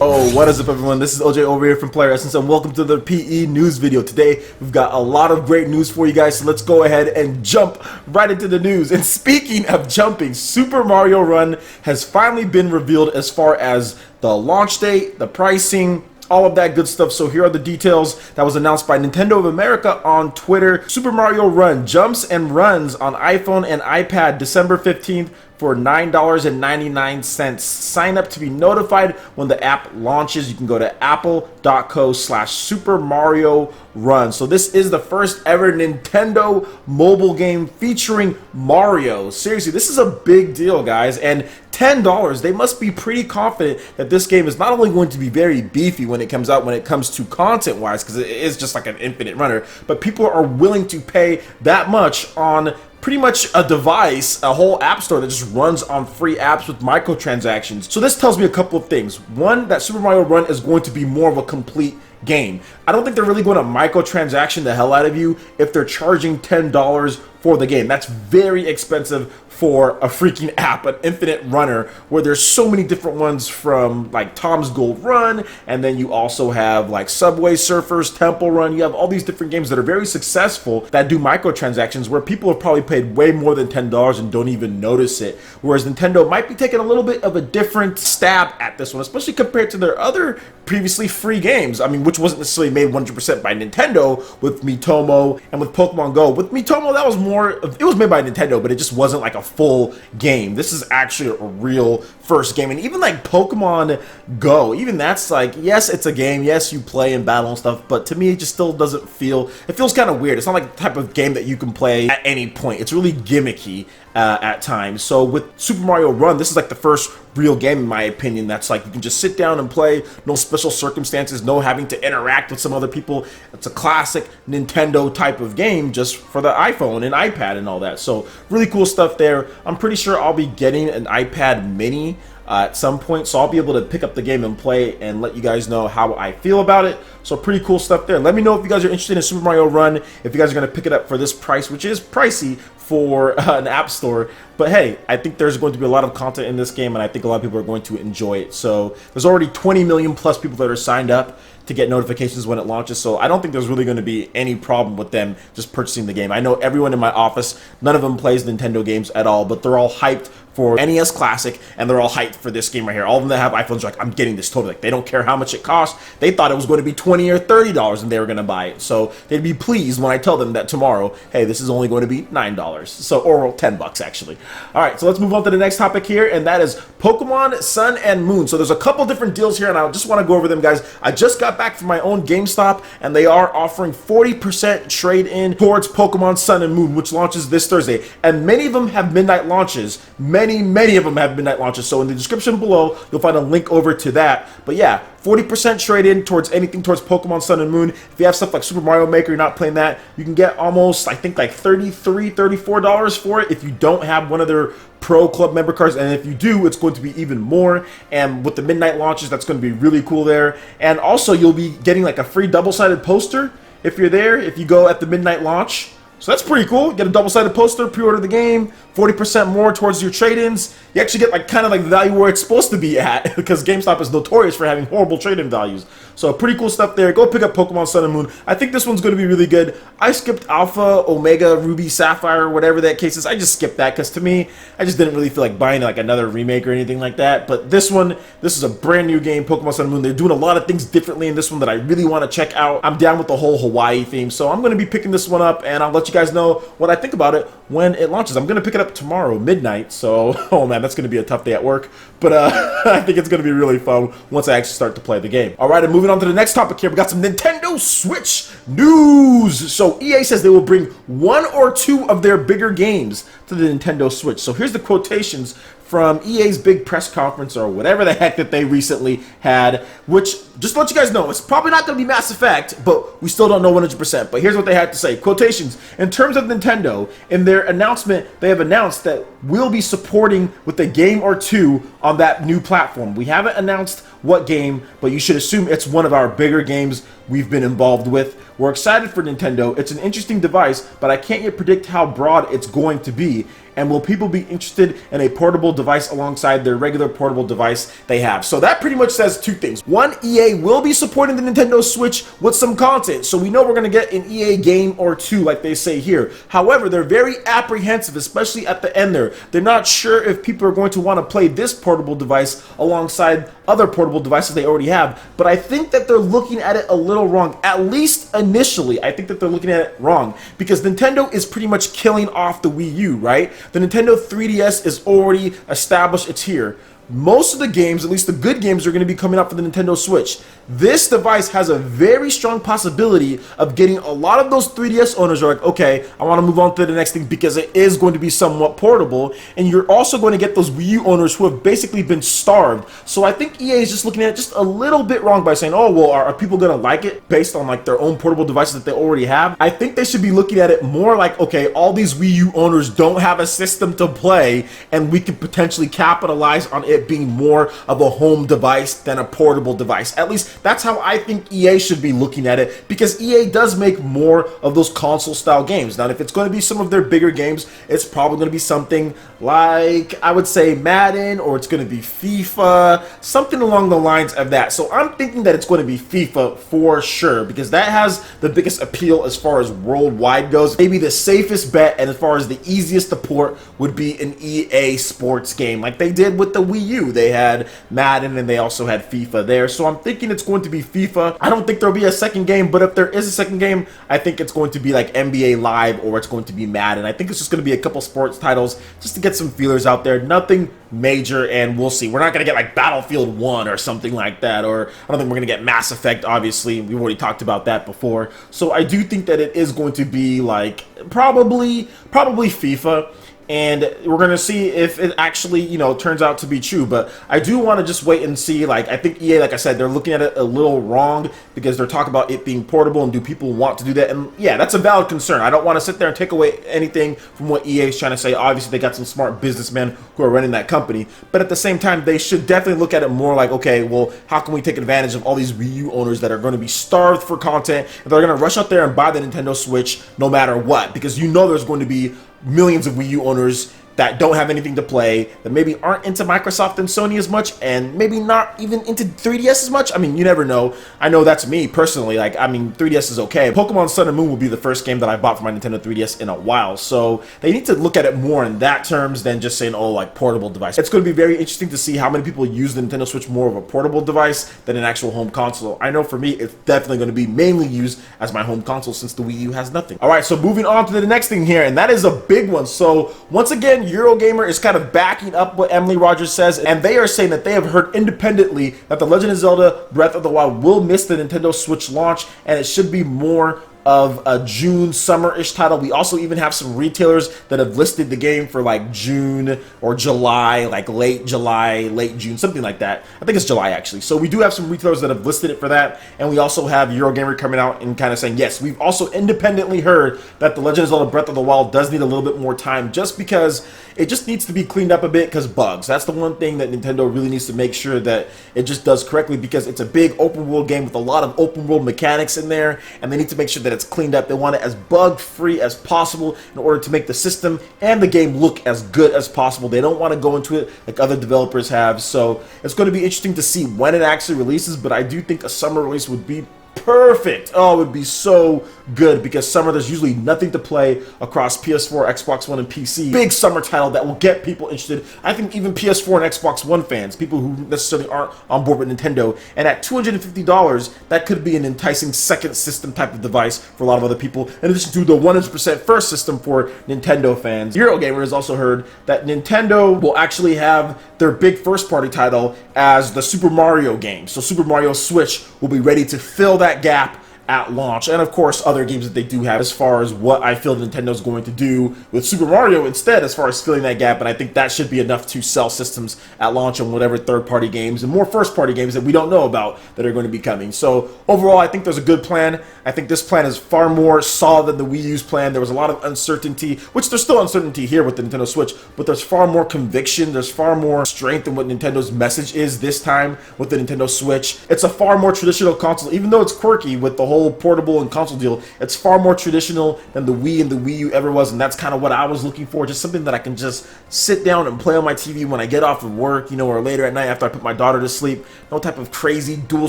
Oh, what is up everyone? This is OJ over here from PlayerEssence and welcome to the PE news video. Today, we've got a lot of great news for you guys, so let's go ahead and jump right into the news. And speaking of jumping, Super Mario Run has finally been revealed as far as the launch date, the pricing, all of that good stuff. So here are the details that was announced by Nintendo of America on Twitter. Super Mario Run jumps and runs on iPhone and iPad December 15th for $9.99. Sign up to be notified when the app launches. You can go to apple.co/Super Mario Run. So this is the first ever Nintendo mobile game featuring Mario. Seriously, this is a big deal, guys. And $10, they must be pretty confident that this game is not only going to be very beefy when it comes out, when it comes to content wise, because it is just like an infinite runner, but people are willing to pay that much on pretty much a device, a whole app store that just runs on free apps with microtransactions. So this tells me a couple of things. One, that Super Mario Run is going to be more of a complete game. I don't think they're really going to microtransaction the hell out of you if they're charging $10 for the game. That's very expensive for a freaking app, an infinite runner, where there's so many different ones, from like Tom's Gold Run, and then you also have like Subway Surfers, Temple Run. You have all these different games that are very successful that do microtransactions where people have probably paid way more than $10 and don't even notice it. Whereas Nintendo might be taking a little bit of a different stab at this one, especially compared to their other previously free games. I mean, which wasn't necessarily made 100% by Nintendo with Miitomo and with Pokemon Go. With Miitomo, that was more, it was made by Nintendo, but it just wasn't like a full game. This is actually a real first game. And even like Pokemon Go, even that's like, yes, it's a game, yes, you play and battle and stuff, but to me it just still doesn't feel, it feels kind of weird. It's not like the type of game that you can play at any point. It's really gimmicky at times. So with Super Mario Run, this is like the first real game, in my opinion, that's like you can just sit down and play, no special circumstances, no having to interact with some other people. It's a classic Nintendo type of game just for the iPhone and iPad and all that. So really cool stuff there. I'm pretty sure I'll be getting an iPad mini at some point, so I'll be able to pick up the game and play and let you guys know how I feel about it. So pretty cool stuff there. Let me know if you guys are interested in Super Mario Run, if you guys are going to pick it up for this price, which is pricey for an app store. But hey, I think there's going to be a lot of content in this game, and I think a lot of people are going to enjoy it. So there's already 20 million plus people that are signed up to get notifications when it launches, so I don't think there's really going to be any problem with them just purchasing the game. I know everyone in my office, none of them plays Nintendo games at all, but they're all hyped for NES Classic, and they're all hyped for this game right here. All of them that have iPhones are like, I'm getting this totally. Like, they don't care how much it costs. They thought it was going to be $20 or $30 and they were going to buy it. So they'd be pleased when I tell them that tomorrow, hey, this is only going to be $9. So, or $10 actually. All right, so let's move on to the next topic here, and that is Pokemon Sun and Moon. So there's a couple different deals here, and I just want to go over them, guys. I just got back from my own GameStop, and they are offering 40% trade-in towards Pokemon Sun and Moon, which launches this Thursday. And many of them have midnight launches. Many of them have midnight launches. So in the description below, you'll find a link over to that. But yeah, 40% trade-in towards anything towards Pokemon Sun and Moon. If you have stuff like Super Mario Maker, you're not playing that, you can get almost, I think, like $33, $34 for it if you don't have one of their Pro Club member cards, and if you do, it's going to be even more. And with the midnight launches, that's going to be really cool there. And also, you'll be getting like a free double-sided poster if you're there, if you go at the midnight launch. So that's pretty cool. Get a double-sided poster, pre-order the game, 40% more towards your trade-ins. You actually get like kind of like the value where it's supposed to be at, because GameStop is notorious for having horrible trade-in values. So pretty cool stuff there. Go pick up Pokemon Sun and Moon. I think this one's going to be really good. I skipped Alpha, Omega, Ruby, Sapphire, whatever that case is. I just skipped that because to me, I just didn't really feel like buying like another remake or anything like that. But this one, this is a brand new game, Pokemon Sun and Moon. They're doing a lot of things differently in this one that I really want to check out. I'm down with the whole Hawaii theme, so I'm going to be picking this one up, and I'll let you guys know what I think about it when it launches. I'm going to pick it up tomorrow, midnight, so, oh man, that's going to be a tough day at work, but I think it's going to be really fun once I actually start to play the game. Alright, and moving on to the next topic here, we got some Nintendo Switch news! So EA says they will bring one or two of their bigger games to the Nintendo Switch. So here's the quotations from EA's big press conference, or whatever the heck that they recently had, which, just to let you guys know, it's probably not going to be Mass Effect, but we still don't know 100%. But here's what they had to say. Quotations. In terms of Nintendo, in their announcement, they have announced that we'll be supporting with a game or two on that new platform. We haven't announced what game, but you should assume it's one of our bigger games we've been involved with. We're excited for Nintendo. It's an interesting device, but I can't yet predict how broad it's going to be. And will people be interested in a portable device alongside their regular portable device they have? So that pretty much says two things. One, EA will be supporting the Nintendo Switch with some content. So we know we're going to get an EA game or two, like they say here. However, they're very apprehensive, especially at the end there. They're not sure if people are going to want to play this portable device alongside other portable devices they already have. But I think that they're looking at it a little wrong, at least initially. I think that they're looking at it wrong because Nintendo is pretty much killing off the Wii U, right? The Nintendo 3DS is already established, it's here. Most of the games, at least the good games, are going to be coming out for the Nintendo Switch. This device has a very strong possibility of getting a lot of those 3DS owners are like, okay, I want to move on to the next thing because it is going to be somewhat portable. And you're also going to get those Wii U owners who have basically been starved. So I think EA is just looking at it just a little bit wrong by saying, oh, well, are people going to like it based on like their own portable devices that they already have? I think they should be looking at it more like, okay, all these Wii U owners don't have a system to play and we could potentially capitalize on it being more of a home device than a portable device. At least that's how I think EA should be looking at it, because EA does make more of those console style games. Now, if it's going to be some of their bigger games, it's probably going to be something like, I would say Madden, or it's going to be FIFA, something along the lines of that. So I'm thinking that it's going to be FIFA for sure, because that has the biggest appeal as far as worldwide goes. Maybe the safest bet, and as far as the easiest to port, would be an EA sports game like they did with the Wii U. They had Madden and they also had FIFA there. So I'm thinking it's going to be FIFA. I don't think there'll be a second game, but if there is a second game, I think it's going to be like NBA Live or it's going to be Madden. I think it's just going to be a couple sports titles just to get some feelers out there. Nothing major, and we'll see. We're not going to get like Battlefield 1 or something like that, or I don't think we're going to get Mass Effect, obviously. We've already talked about that before. So I do think that it is going to be like probably FIFA. And we're going to see if it actually, you know, turns out to be true. But I do want to just wait and see. Like, I think EA, like I said, they're looking at it a little wrong because they're talking about it being portable and do people want to do that? And yeah, that's a valid concern. I don't want to sit there and take away anything from what EA is trying to say. Obviously, they got some smart businessmen who are running that company. But at the same time, they should definitely look at it more like, okay, well, how can we take advantage of all these Wii U owners that are going to be starved for content and they're going to rush out there and buy the Nintendo Switch no matter what? Because you know there's going to be millions of Wii U owners that don't have anything to play, that maybe aren't into Microsoft and Sony as much, and maybe not even into 3DS as much. I mean, you never know. I know that's me personally. Like, I mean, 3DS is okay. Pokemon Sun and Moon will be the first game that I bought for my Nintendo 3DS in a while, so they need to look at it more in that terms than just saying, oh, like portable device. It's going to be very interesting to see how many people use the Nintendo Switch more of a portable device than an actual home console. I know for me, it's definitely going to be mainly used as my home console since the Wii U has nothing. All right, so moving on to the next thing here, and that is a big one. So once again, Eurogamer is kind of backing up what Emily Rogers says, and they are saying that they have heard independently that The Legend of Zelda Breath of the Wild will miss the Nintendo Switch launch, and it should be more of a June summer-ish title. We also even have some retailers that have listed the game for like June or July, like late July, late June, something like that. I think it's July actually. So we do have some retailers that have listed it for that, and we also have Eurogamer coming out and kind of saying, yes, we've also independently heard that The Legend of Zelda Breath of the Wild does need a little bit more time just because it just needs to be cleaned up a bit because bugs. That's the one thing that Nintendo really needs to make sure that it just does correctly, because it's a big open world game with a lot of open world mechanics in there, and they need to make sure that it's cleaned up. They want it as bug free as possible in order to make the system and the game look as good as possible. They don't want to go into it like other developers have. So it's going to be interesting to see when it actually releases, but I do think a summer release would be perfect. Oh, it would be so good, because summer there's usually nothing to play across PS4, Xbox One, and PC. Big summer title that will get people interested. I think even PS4 and Xbox One fans, people who necessarily aren't on board with Nintendo, and at $250, that could be an enticing second system type of device for a lot of other people, in addition to the 100% first system for Nintendo fans. Eurogamer has also heard that Nintendo will actually have their big first party title as the Super Mario game. So Super Mario Switch will be ready to fill that gap at launch, and of course other games that they do have as far as what I feel Nintendo's going to do with Super Mario instead as far as filling that gap, and I think that should be enough to sell systems at launch on whatever third-party games and more first-party games that we don't know about that are going to be coming. So overall, I think there's a good plan. I think this plan is far more solid than the Wii U's plan. There was a lot of uncertainty, which there's still uncertainty here with the Nintendo Switch, but there's far more conviction, there's far more strength in what Nintendo's message is this time with the Nintendo Switch. It's a far more traditional console, even though it's quirky with the whole portable and console deal. It's far more traditional than the Wii and the Wii U ever was, and that's kind of what I was looking for, just something that I can just sit down and play on my TV when I get off of work, you know, or later at night after I put my daughter to sleep. No type of crazy dual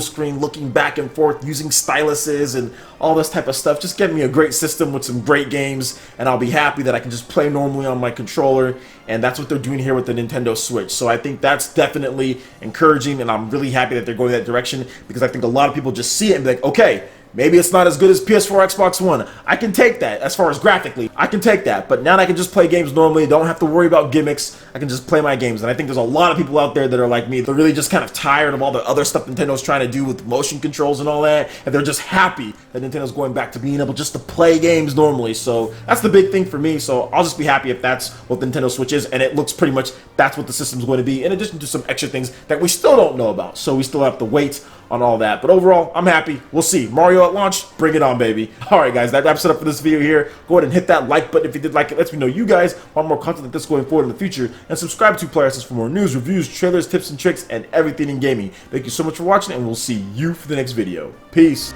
screen looking back and forth using styluses and all this type of stuff. Just get me a great system with some great games, and I'll be happy that I can just play normally on my controller, and that's what they're doing here with the Nintendo Switch. So I think that's definitely encouraging, and I'm really happy that they're going that direction, because I think a lot of people just see it and be like, okay, maybe it's not as good as PS4, Xbox One. I can take that as far as graphically. I can take that. But now I can just play games normally. Don't have to worry about gimmicks. I can just play my games. And I think there's a lot of people out there that are like me. They're really just kind of tired of all the other stuff Nintendo's trying to do with motion controls and all that. And they're just happy that Nintendo's going back to being able just to play games normally. So that's the big thing for me. So I'll just be happy if that's what the Nintendo Switch is. And it looks pretty much that's what the system's going to be, in addition to some extra things that we still don't know about. So we still have to wait on all that. But overall, I'm happy. We'll see. Mario at launch, bring it on, baby. Alright guys, that wraps it up for this video here. Go ahead and hit that like button if you did like it. Lets me know you guys want more content like this going forward in the future. And subscribe to PlayerEssence for more news, reviews, trailers, tips, and tricks, and everything in gaming. Thank you so much for watching, and we'll see you for the next video. Peace.